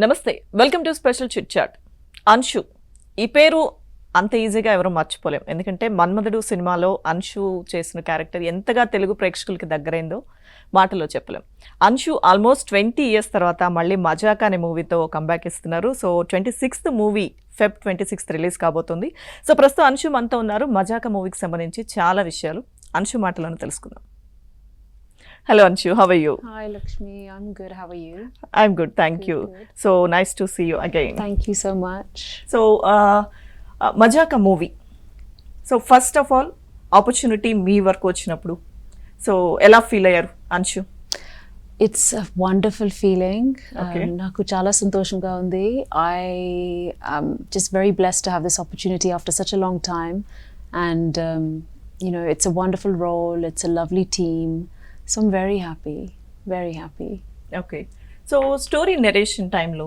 నమస్తే, welcome to special chit chat. Anshu ఈ పేరు అంత ఈజీగా ఎవరు మర్చిపోలేం. ఎందుకంటే మన్మధుడు సినిమాలో అన్షు చేసిన క్యారెక్టర్ ఎంతగా తెలుగు ప్రేక్షకులకి దగ్గరైందో మాటలో చెప్పలేం. అన్షు ఆల్మోస్ట్ 20 years తర్వాత మళ్ళీ మజాకా అనే మూవీతో కంబ్యాక్ ఇస్తున్నారు. So 26th movie Feb 26th release కాబోతుంది. సో ప్రస్తుతం అన్షు మనతో ఉన్నారు. మజాకా మూవీకి సంబంధించి చాలా విషయాలు అన్షు మాటలను తెలుసుకుందాం. Hello Anshu, how are you? Hi Lakshmi, I'm good. How are you? I'm good, thank you. So nice to see you again. Thank you so much. So Mazaka movie. So first of all, opportunity me work vachinappudu. So ela feel ayyaru Anshu? It's a wonderful feeling. Okay. Naku chala santoshanga undi. I am just very blessed to have this opportunity after such a long time, and you know, it's a wonderful role. It's a lovely team. So I'm very happy, very happy. Okay. So story narration time lo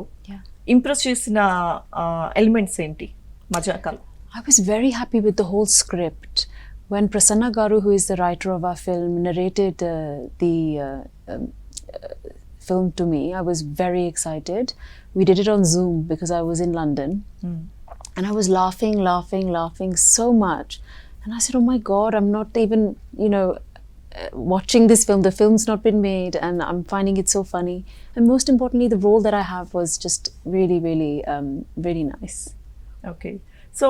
impress chesina elements enti Mazaka? I was very happy with the whole script. When Prasanna Garu, who is the writer of our film, narrated the film to me, I was very excited. We did it on Zoom because I was in London. And I was laughing so much. And I said, oh my God, I'm not even, you know, watching this film. The film's not been made and I'm finding it so funny. And most importantly, the role that I have was just really, really nice. Okay. So,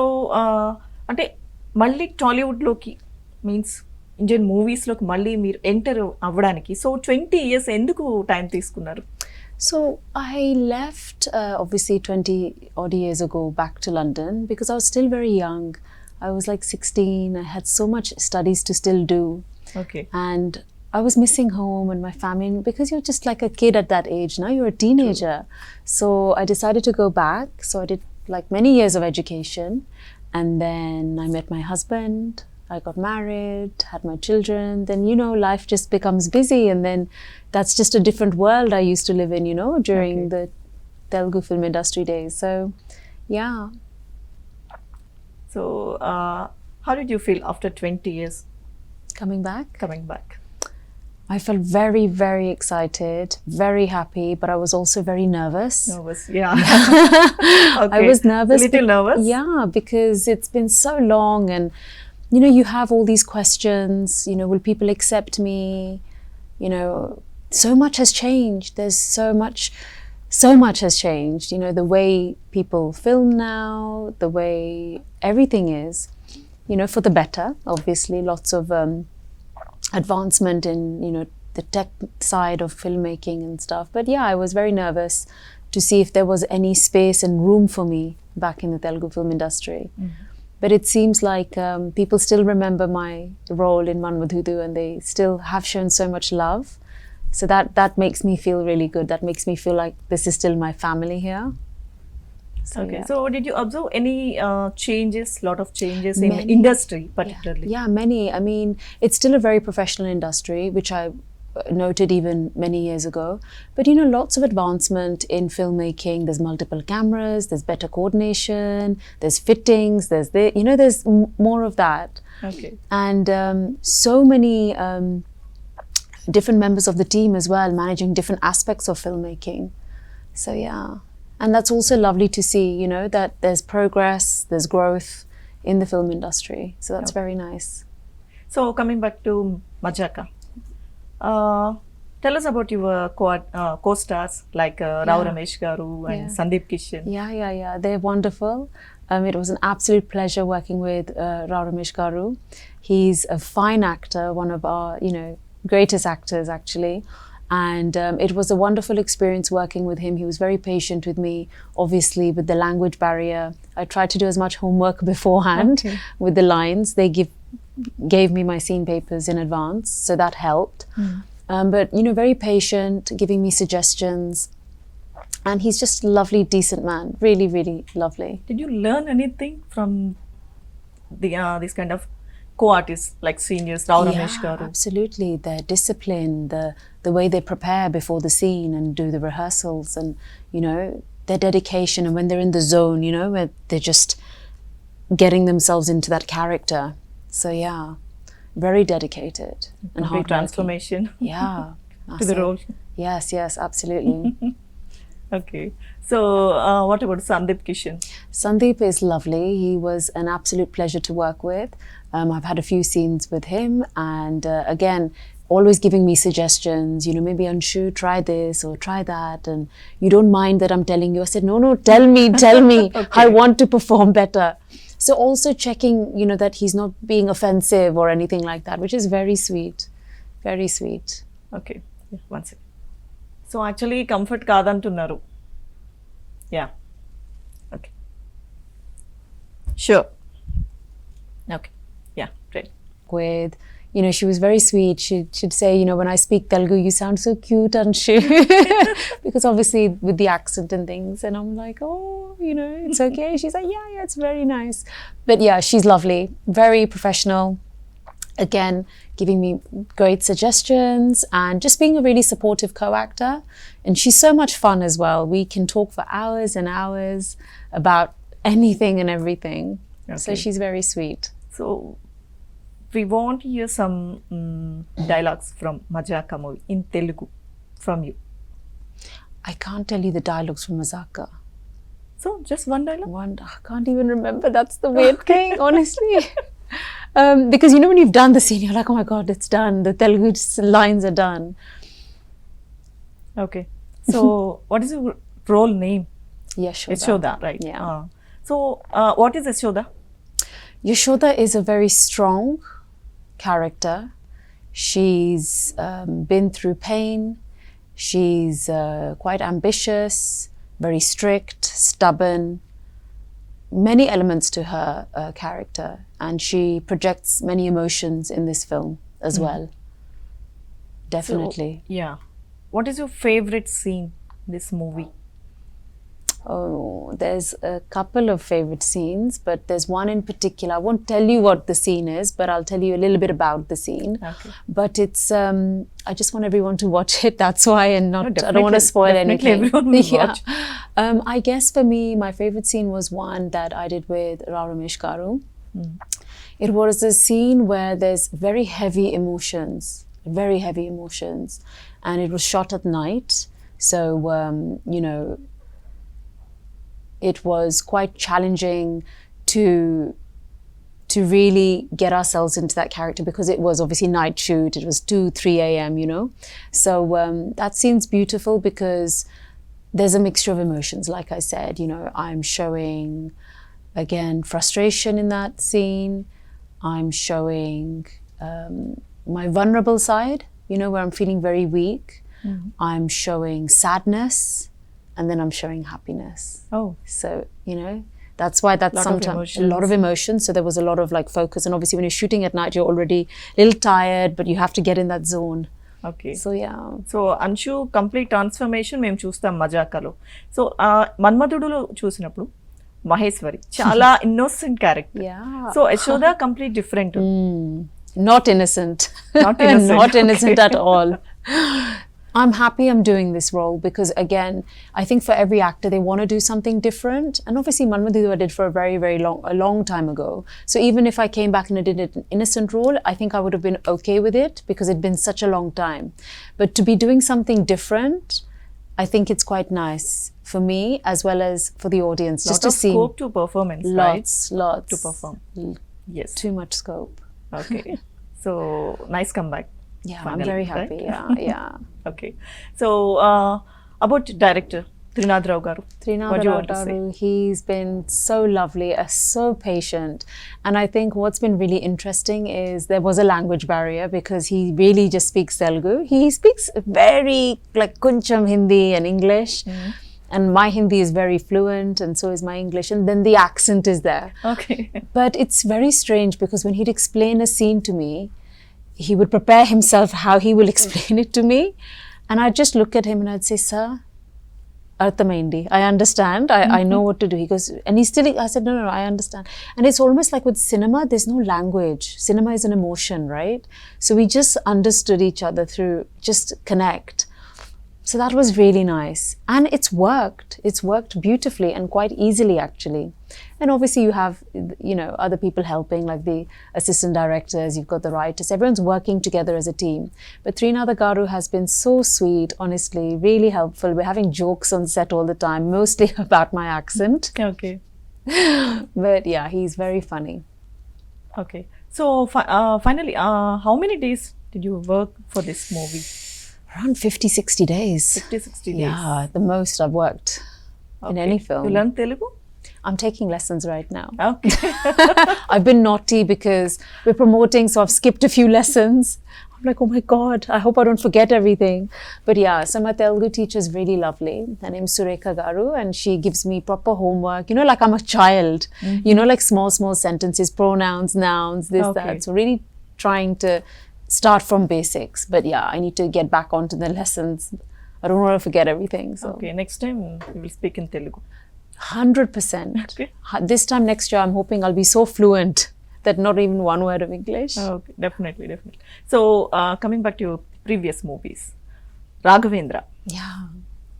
ante malli Tollywood loki means Indian movies loki malli meer enter avvadaniki. So 20 years enduku time తీసుకున్నారు? So I left obviously 20 odd years ago back to London because I was still very young. I was like 16. I had so much studies to still do. Okay. And I was missing home and my family because you're just like a kid at that age. Now you're a teenager. True. So I decided to go back. So I did like many years of education. And then I met my husband. I got married, had my children. Then, you know, life just becomes busy. And then that's just a different world I used to live in, you know, during the Telugu film industry days. So, yeah. So, how did you feel after 20 years? Coming back? Coming back. I felt very, very excited, very happy, but I was also very nervous. Nervous, yeah. Okay. I was nervous. A little nervous? Yeah, because it's been so long and, you know, you have all these questions, you know, will people accept me? You know, so much has changed. There's so much has changed. You know, the way people film now, the way everything is. You know, for the better, obviously, lots of advancement in, you know, the tech side of filmmaking and stuff. But yeah, I was very nervous to see if there was any space and room for me back in the Telugu film industry. But it seems like people still remember my role in Manmadhudu and they still have shown so much love. So that makes me feel really good. That makes me feel like this is still my family here. So, okay. Yeah. So did you observe any changes, lot of changes in industry particularly? Yeah, many. I mean, it's still a very professional industry, which I noted even many years ago. But, you know, lots of advancement in filmmaking. There's multiple cameras, there's better coordination, there's fittings, you know, there's more of that. Okay. And so many different members of the team as well, managing different aspects of filmmaking. So, yeah. And that's also lovely to see, you know, that there's progress, there's growth in the film industry. So that's very nice. So coming back to Mazaka, tell us about your co-stars like Rao Ramesh Garu and Sandeep Kishan. Yeah. They're wonderful. It was an absolute pleasure working with Rao Ramesh Garu. He's a fine actor, one of our, you know, greatest actors actually. And it was a wonderful experience working with him. He was very patient with me, obviously with the language barrier. I tried to do as much homework beforehand with the lines. They gave me my scene papers in advance, so that helped. But, you know, very patient, giving me suggestions. And he's just a lovely, decent man. Really, really lovely. Did you learn anything from this kind of co-artists like seniors, Rao Ramesh Garu? Absolutely. Their discipline, the way they prepare before the scene and do the rehearsals and, you know, their dedication and when they're in the zone, you know, where they're just getting themselves into that character. So, yeah, very dedicated and hard transformation. Yeah. To the role. Yes, absolutely. Okay. So, what about Sandeep Kishan? Sandeep is lovely. He was an absolute pleasure to work with. I've had a few scenes with him, and again, always giving me suggestions. You know, maybe Anshu, try this or try that, and you don't mind that I'm telling you. I said, no, tell me. Okay. I want to perform better. So also checking, you know, that he's not being offensive or anything like that, which is very sweet, very sweet. Okay. Yeah, one second. So, actually, comfort కాదంటున్నారు. Yeah. Okay. Sure. Okay. Yeah, great. With, you know, she was very sweet. She'd say, you know, when I speak Telugu, you sound so cute, Anshu. Because obviously with the accent and things, and I'm like, oh, you know, it's okay. She's like, yeah, it's very nice. But yeah, she's lovely, very professional. Again, giving me great suggestions and just being a really supportive co-actor. And she's so much fun as well. We can talk for hours and hours about anything and everything. So Okay. she's very sweet. So, we want to hear some dialogues from MAZAKA movie in Telugu from you. I can't tell you the dialogues from MAZAKA. So, just one dialogue? I can't even remember. That's the weird thing, honestly. Because you know when you've done the scene, you're like, oh my god, it's done. The Telugu lines are done. Okay. So, what is your role name? Yashoda. Yashoda, right? Yeah. So, what is Yashoda? Yashoda is a very strong character. She's been through pain. She's quite ambitious, very strict, stubborn. Many elements to her character, and she projects many emotions in this film as well. Definitely. So, yeah. What is your favorite scene in this movie? Oh, there's a couple of favorite scenes, but there's one in particular. I won't tell you what the scene is, but I'll tell you a little bit about the scene. Okay. But it's, I just want everyone to watch it. That's why, and not, No, I don't want to spoil definitely anything. everyone will watch. I guess for me, my favorite scene was one that I did with Rao Ramesh Garu. It was a scene where there's very heavy emotions, and it was shot at night. So, you know, it was quite challenging to really get ourselves into that character because it was obviously night shoot. It was 2-3 a.m., you know. So that scene's beautiful because there's a mixture of emotions. Like I said, you know, I'm showing, again, frustration in that scene. I'm showing my vulnerable side, you know, where I'm feeling very weak. I'm showing sadness. And then I'm showing happiness. Oh. So, you know, that's why that's Lot of sometimes a emotions. lot of emotions. So there was a lot of like focus. And obviously when you're shooting at night, you're already a little tired, but you have to get in that zone. Okay. So yeah. So Anshu complete transformation మేము చూస్తాం మజాకాలో. So మన్మధుడులో చూసినప్పుడు మహేశ్వరి చాలా innocent character. Yeah. So Yashoda complete different. Not innocent. Not innocent, Not innocent okay. at all. I'm happy I'm doing this role because, again, I think for every actor, they want to do something different. And obviously, Manmadhudu I did for a long time ago. So even if I came back and I did an innocent role, I think I would have been okay with it because it'd been such a long time. But to be doing something different, I think it's quite nice for me as well as for the audience. Lot Just to of see scope to performance, right? lots To perform. Yes. Too much scope. Okay. So nice comeback. Yeah, Finally, I'm very right? happy. Yeah. Okay. So about director Trinad Rao garu. What do you want to say? Trinadharu, he's been so lovely, so patient. And I think what's been really interesting is there was a language barrier because he really just speaks Telugu. He speaks very like kuncham Hindi and English. And my Hindi is very fluent and so is my English. And then the accent is there. Okay. But it's very strange because when he'd explain a scene to me, he would prepare himself how he will explain it to me. And I'd just look at him and I'd say, sir, Arthamaindi, I understand. I know what to do. He goes, and he still, I said, no, I understand. And it's almost like with cinema, there's no language. Cinema is an emotion, right? So we just understood each other through just connect. So that was really nice. And it's worked. It's worked beautifully and quite easily, actually. And obviously you have, other people helping, like the assistant directors, you've got the writers, everyone's working together as a team. But Srinath Garu has been so sweet, honestly, really helpful. We're having jokes on set all the time, mostly about my accent. Okay. But yeah, he's very funny. Okay. So finally, how many days did you work for this movie? Around 50, 60 days. 50-60 days. Yeah, the most I've worked in any film. You learned Telugu? I'm taking lessons right now. Okay. I've been naughty because we're promoting, so I've skipped a few lessons. I'm like, oh my God, I hope I don't forget everything. But yeah, so my Telugu teacher is really lovely. Her name's Surekha Garu, and she gives me proper homework, like I'm a child, like small sentences, pronouns, nouns, this, that. So really trying to start from basics. But yeah, I need to get back onto the lessons. I don't want to forget everything. So. Okay, next time we will speak in Telugu. 100%. Okay. This time next year, I'm hoping I'll be so fluent that not even one word of English. Okay, definitely. So, coming back to your previous movies, Raghavendra. Yeah.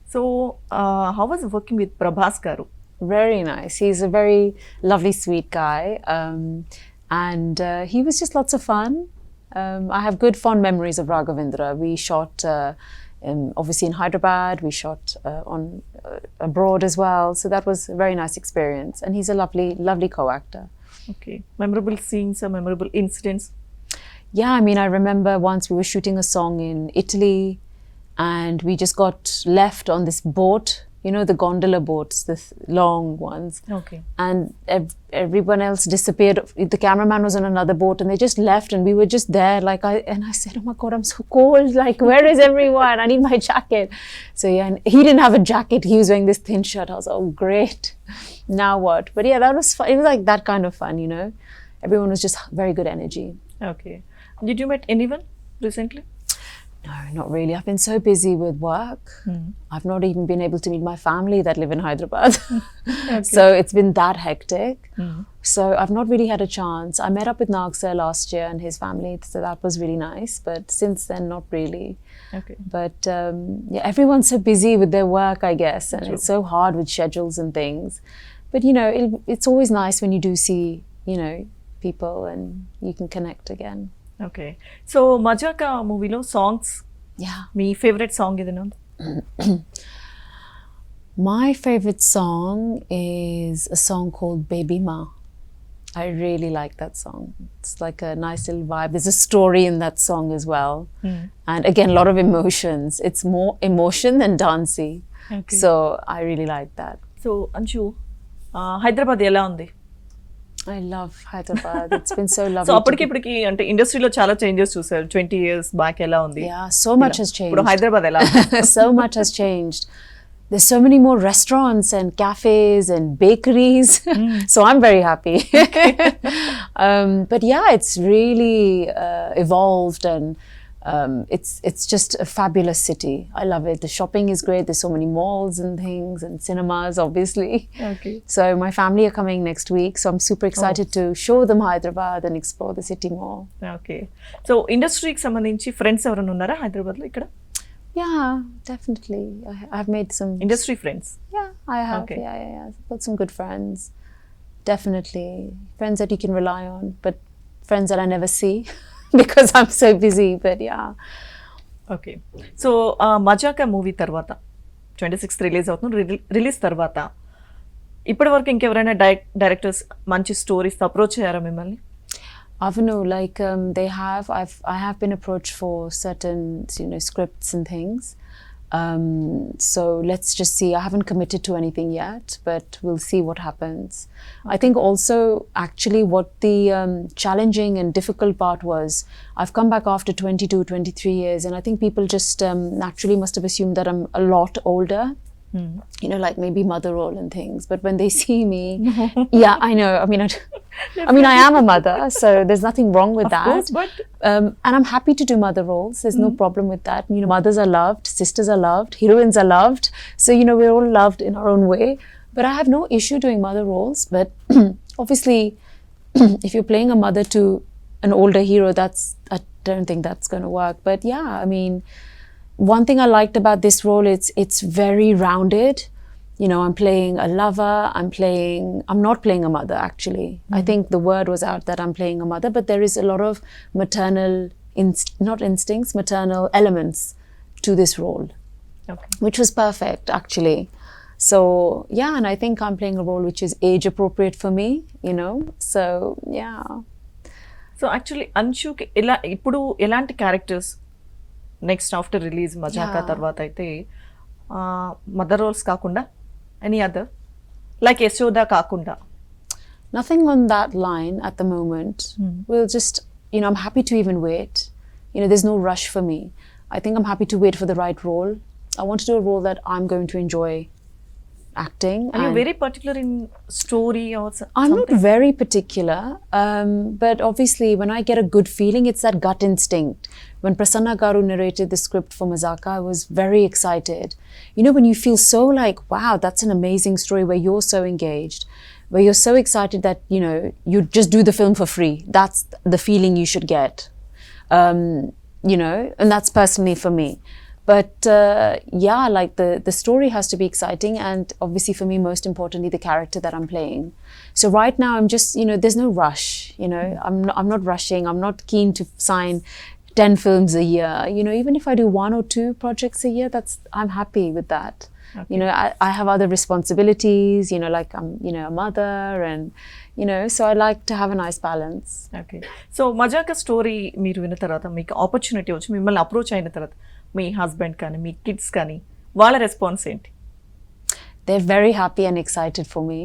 So, how was working with Prabhas Garu? Very nice. He's a very lovely, sweet guy. And he was just lots of fun. I have good, fond memories of Raghavendra. We shot obviously in Hyderabad, we shot abroad as well. So that was a very nice experience. And he's a lovely, lovely co-actor. Okay. Memorable scenes or memorable incidents? Yeah, I mean, I remember once we were shooting a song in Italy and we just got left on this boat, the gondola boats, the long ones. Okay. And everyone else disappeared. The cameraman was on another boat and they just left and we were just there. I said, oh my God, I'm so cold. Like, where is everyone? I need my jacket. So yeah, and he didn't have a jacket. He was wearing this thin shirt. I was, oh, great. Now what? But yeah, that was fun. It was like that kind of fun, Everyone was just very good energy. Okay. Did you meet anyone recently? No, not really. I've been so busy with work. I've not even been able to meet my family that live in Hyderabad. Okay. So it's been that hectic. So I've not really had a chance. I met up with Nag sir last year and his family, so that was really nice. But since then, not really. Okay. But yeah, everyone's so busy with their work, I guess, and True. it's so hard with schedules and things. But it's always nice when you do see, people and you can connect again. Okay. So, Mazaka movie lo songs, Yeah. Me favorite song ఏదైనా ఉందా? My favorite song is a song called Baby Ma. I really like that song. It's like a nice little vibe. There's a story in that song as well. And again, a lot of emotions. It's more emotion than dancey. Okay. So I really like that. So, Anshu, Hyderabad ఎలా ఉంది? I love Hyderabad. It's been so lovely. So అప్పటికి ఇప్పటికి అంటే ఇండస్ట్రీలో చాలా changes చూసారు. 20 years back ఎలా ఉంది? Yeah, so much has changed. ఇప్పుడు హైదరాబాద్ ఎలా? So much has changed. There's so many more restaurants and cafes and bakeries. So I'm very happy. But yeah, it's really evolved and it's just a fabulous city. I love it. The shopping is great. There's so many malls and things and cinemas, obviously. Okay. So my family are coming next week. So I'm super excited to show them Hyderabad and explore the city more. Okay. So ఇండస్ట్రీకి సంబంధించి friends ఎవరైనా ఉన్నారా హైదరాబాద్లో ఇక్కడ? Yeah, definitely. I've made some... industry friends? Yeah, I have. Okay. Yeah. I've got some good friends. Definitely. Friends that you can rely on, but friends that I never see because I'm so busy. But yeah. Okay. So Mazaka movie తర్వాత 26th release అవుతుంది. Release తర్వాత ఇప్పటి వరకు ఇంకెవరైనా directors మంచి stories approach అయ్యారా మిమ్మల్ని? Avanu, like they have. I have been approached for certain, scripts and things. So let's just see. I haven't committed to anything yet, but we'll see what happens. I think also actually what the challenging and difficult part was, I've come back after 22, 23 years, and I think people just naturally must have assumed that I'm a lot older. Like maybe mother role and things. But when they see me, yeah, I know. I mean, I am a mother, so there's nothing wrong with that. Course, but and I'm happy to do mother roles. There's no problem with that. Mothers are loved, sisters are loved, heroines are loved. So, we're all loved in our own way. But I have no issue doing mother roles. But obviously, if you're playing a mother to an older hero, I don't think that's going to work. But yeah, I mean, one thing I liked about this role, it's very rounded. You know, I'm playing a lover, I'm not playing a mother actually. I think the word was out that I'm playing a mother, but there is a lot of maternal, maternal elements to this role, Okay. which was perfect actually. So yeah, and I think I'm playing a role which is age appropriate for me, you know. So yeah. So actually అన్షుకి ఇప్పుడు ఎలాంటి characters next after release Mazaka Yeah. తర్వాత అయితే mother roles కాకుండా any other like Yashoda కాకుండా Nothing on that line at the moment. We'll just, you know, I'm happy to even wait. You know, there's no rush for me. I think I'm happy to wait for the right role. I want to do a role that I'm going to enjoy acting. Are you very particular in story or I'm something? not very particular, but obviously when I get a good feeling, it's that gut instinct. When Prasanna Garu narrated the script for Mazaka, I was very excited. You know, when you feel so like, wow, that's an amazing story where you're so engaged, where you're so excited that, you know, you just do the film for free. That's the feeling you should get, you know, and that's personally for me. But yeah, like the story has to be exciting, and obviously for me, most importantly, the character that I'm playing. So right now, I'm just, you know, there's no rush. You know, I'm not rushing. I'm not keen to sign 10 films a year. You know, even if I do 1 or 2 projects a year, I'm happy with that. Okay. You know, I have other responsibilities. You know, like I'm, you know, a mother, and you know, so I like to have a nice balance. Okay so Mazaka story మీరు విన్న తర్వాత మీకు opportunity వచ్చి మిమ్మల్ని approach అయిన తర్వాత మీ husband కానీ మీ kids కానీ వాళ్ళ రెస్పాన్స్ ఏంటి? They're very happy and excited for me.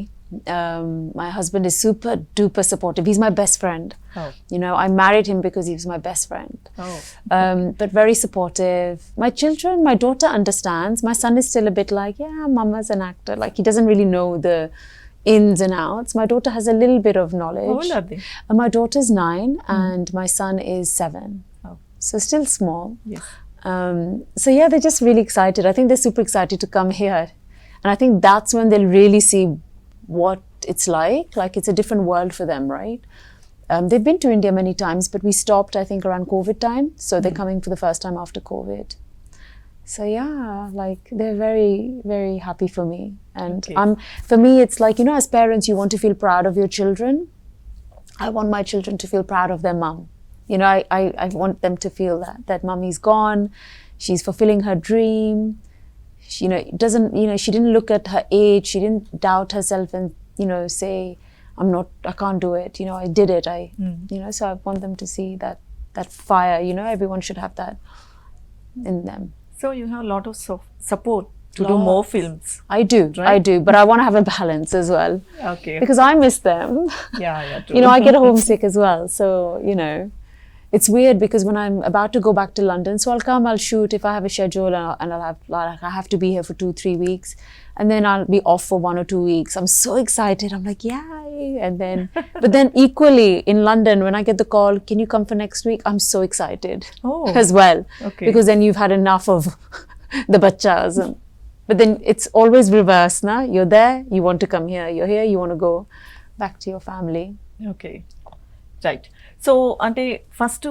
My husband is super duper supportive. He's my best friend. Oh. You know, I married him because he was my best friend. Oh. But very supportive. My children, my daughter understands. My son is still a bit like, yeah, mama's an actor. Like, he doesn't really know the ins and outs. My daughter has a little bit of knowledge. How old are they? My daughter's 9 and my son is 7. Oh. So still small. Yes. So yeah, they're just really excited. I think they're super excited to come here. And I think that's when they'll really see what it's like. Like, it's a different world for them, right? They've been to India many times, but we stopped, I think, around COVID time. So they're coming for the first time after COVID. So yeah, like, they're very, very happy for me. And Okay. for me, it's like, you know, as parents, you want to feel proud of your children. I want my children to feel proud of their mum. You know, I want them to feel that mummy's gone, she's fulfilling her dream. She, you know, she didn't look at her age, she didn't doubt herself and, you know, say, I can't do it. You know, I did it. You know, so I want them to see that fire. You know, everyone should have that in them. So you have a lot of support to do more films. I do, Right? I do, but I want to have a balance as well. Okay. Because I miss them. Yeah, true. You know, I get homesick as well. So, you know, it's weird because when I'm about to go back to London, so I'll come, I'll shoot if I have a schedule, and I'll have, like, I have to be here for 2-3 weeks, and then I'll be off for 1 or 2 weeks. I'm so excited. I'm like, yay! And then, but then equally in London, when I get the call, can you come for next week? I'm so excited Oh. as well. Okay. Because then you've had enough of the bachas. But then it's always reverse, na? You're there, you want to come here. You're here, you want to go back to your family. Okay right so అంటే first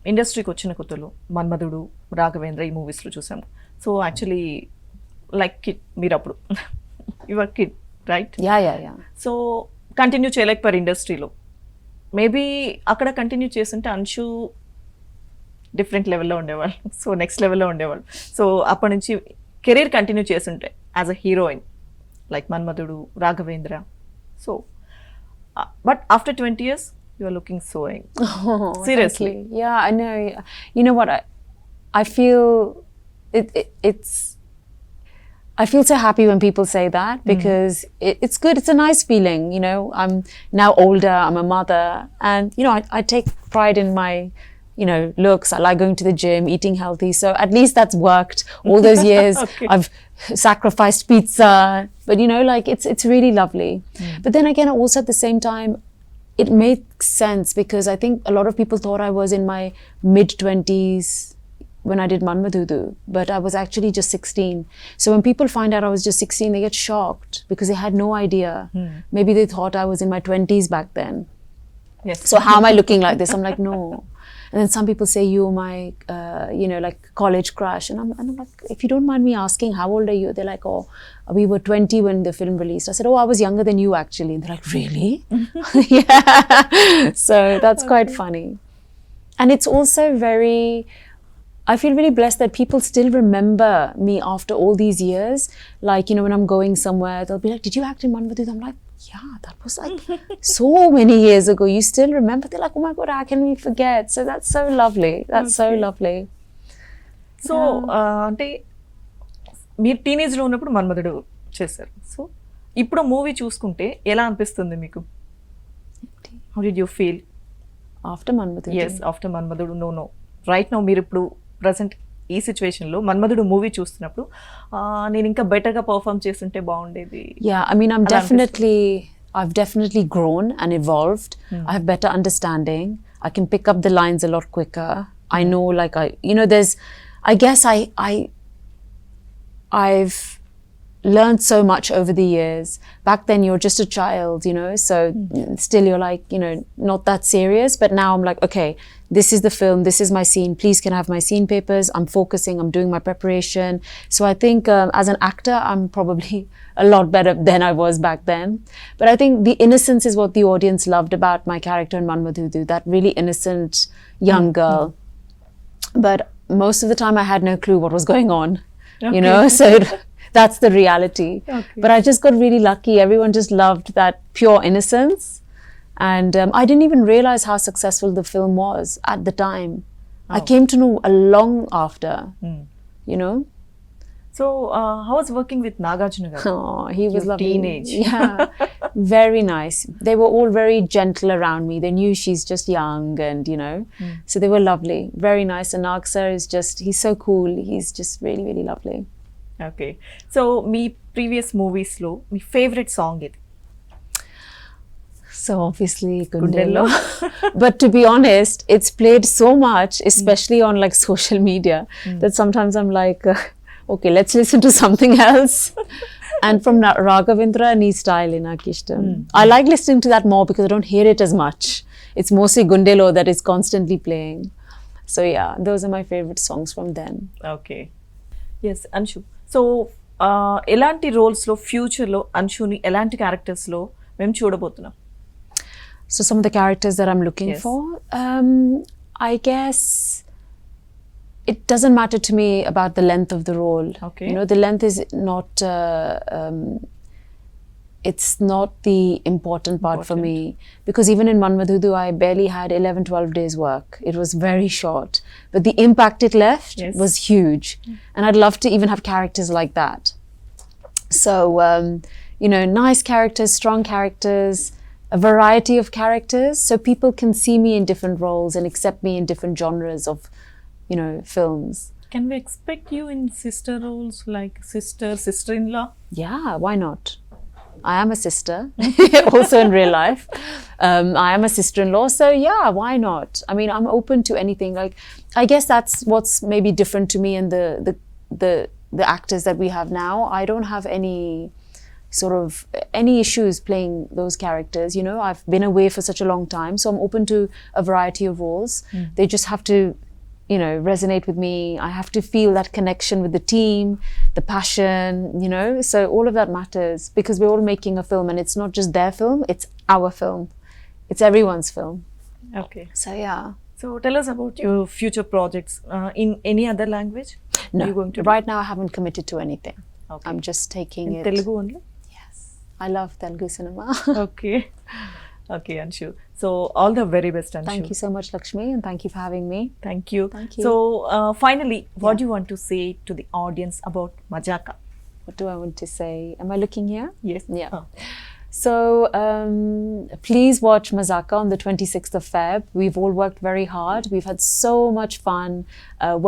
ఇండస్ట్రీకి వచ్చిన కొత్తలో మన్మధుడు రాఘవేంద్ర ఈ మూవీస్లో చూసాము so actually like kid మీరు అప్పుడు your kid right Yeah. So continue చేయలేకపోయారు ఇండస్ట్రీలో మేబీ అక్కడ కంటిన్యూ చేస్తుంటే అంశు డిఫరెంట్ లెవెల్లో ఉండేవాళ్ళు సో నెక్స్ట్ లెవెల్లో ఉండేవాళ్ళు సో అప్పటి నుంచి కెరీర్ కంటిన్యూ చేస్తుంటే as a heroine like Manmadhudu Raghavendra so but after 20 years you are looking so young. Oh, Seriously. thank you. Yeah, I know. You know what? I feel it's. I feel so happy when people say that because it's good. It's a nice feeling, you know. I'm now older. I'm a mother, and you know, I take pride in my, you know, looks. I like going to the gym, eating healthy. So at least that's worked. All those years, Okay. I've sacrificed pizza, but you know, like it's really lovely. But then again, also at the same time, it makes sense because I think a lot of people thought I was in my mid-20s when I did Manmadhudu, but I was actually just 16. So when people find out I was just 16, they get shocked because they had no idea. Maybe they thought I was in my 20s back then. Yes. So how am I looking like this? I'm like, no. And then some people say you're my, like college crush. And I'm like, if you don't mind me asking, how old are you? They're like, oh, we were 20 when the film released. I said, oh, I was younger than you actually. And they're like, really? Yeah. So that's quite funny. And it's also I feel really blessed that people still remember me after all these years. Like, when I'm going somewhere, they'll be like, did you act in Manmadhudu? I'm like, yeah, that was like so many years ago. You still remember? They're like, oh my God, how can we forget? So that's so lovely. That's so lovely. So అంటే మీరు టీనేజ్లో ఉన్నప్పుడు మన్మధుడు చేశారు. So ఇప్పుడు movie చూసుకుంటే ఎలా అనిపిస్తుంది మీకు? How did you feel after Manmadhudu? Yes, after Manmadhudu. No right now మీరు ఇప్పుడు ప్రజెంట్ ఈ సిచ్యువేషన్లో మన్మధుడు మూవీ చూస్తున్నప్పుడు నేను ఇంకా బెటర్గా పర్ఫామ్ చేస్తుంటే బాగుండేది. Yeah, I mean, I've definitely grown and evolved. I have better understanding. I can pick up the lines a lot quicker. I know, like, I've learned so much over the years. Back then you're just a child, so still you're like, not that serious. But now I'm like, okay, this is the film, this is my scene, please can I have my scene papers? I'm focusing, I'm doing my preparation. So I think as an actor, I'm probably a lot better than I was back then. But I think the innocence is what the audience loved about my character in Manmadhudu, that really innocent young girl. But most of the time I had no clue what was going on, so that's the reality. Okay. But I just got really lucky. Everyone just loved that pure innocence. And I didn't even realize how successful the film was at the time. I came to know a long after, So how was working with Nagarjuna garu? Oh, he was lovely. Teenage. Yeah, very nice. They were all very gentle around me. They knew she's just young and, so they were lovely. Very nice. And Nag sir he's so cool. He's just really, really lovely. Okay. So మీ previous మూవీస్లో మీ favourite song ఇది? So obviously Gundello. But to be honest, it's played so much, especially on like social media, that sometimes I'm like, okay, let's listen to something else. And from Raghavendra, Nee style in Akishtam. I like listening to that more because I don't hear it as much. It's mostly Gundello that is constantly playing. So yeah, those are my favorite songs from then. Okay. Yes Anshu. So ఎలాంటి రోల్స్లో ఫ్యూచర్లో అన్షుని ఎలాంటి క్యారెక్టర్స్లో మేము చూడబోతున్నాం? So some of the characters that I'm looking Yes. for, I guess it doesn't matter to me about the length of the role. Okay. The length is not, it's not the important part for me. Because even in Manmadhudu, I barely had 11-12 days work. It was very short. But the impact it left Yes. was huge. And I'd love to even have characters like that. So, nice characters, strong characters, a variety of characters, so people can see me in different roles and accept me in different genres of, films. Can we expect you in sister roles like sister-in-law? Yeah, why not? I am a sister, also in real life. I am a sister-in-law, so yeah, why not? I mean, I'm open to anything. Like, I guess that's what's maybe different to me and the actors that we have now. I don't have any issues playing those characters. I've been away for such a long time, so I'm open to a variety of roles. They just have to resonate with me. I have to feel that connection with the team, the passion, so all of that matters because we're all making a film and it's not just their film, it's our film. It's everyone's film. Okay. So yeah. So tell us about your future projects in any other language? No, You're going to right now I haven't committed to anything. Okay. I'm just taking in it. Telugu only? Yes. I love Telugu cinema. Okay. Okay, Anshu. So all the very best, Anshu. Thank you so much, Lakshmi, and thank you for having me. Thank you. Thank you. So finally, what do you want to say to the audience about MAZAKA? What do I want to say? Am I looking here? Yes. Yeah. So please watch MAZAKA on the 26th of Feb. We've all worked very hard. We've had so much fun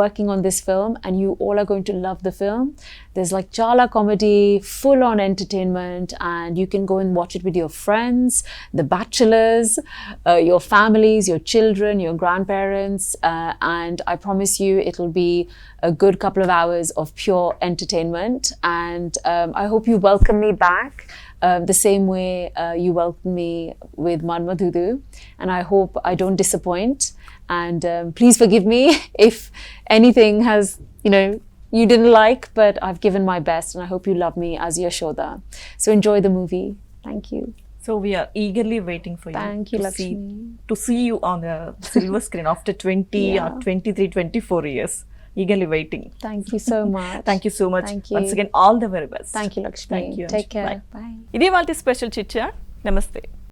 working on this film and you all are going to love the film. There's like chala comedy, full on entertainment, and you can go and watch it with your friends, the bachelors, your families, your children, your grandparents, and I promise you it'll be a good couple of hours of pure entertainment, and I hope you welcome me back the same way you welcomed me with Manmadhudu, and I hope I don't disappoint. And please forgive me if anything has, you didn't like, but I've given my best, and I hope you love me as Yashoda. So enjoy the movie. Thank you. So we are eagerly waiting for you. Thank you, to Lakshmi. to see you on the silver screen after 20 Yeah. or 23, 24 years. Eagerly waiting. Thank you so much. Thank you so much. Thank you. Once again, all the very best. Thank you, Lakshmi. Thank you, Take Anshu. care. Bye. Bye. ఇది వాళ్ళ special chit chat. నమస్తే.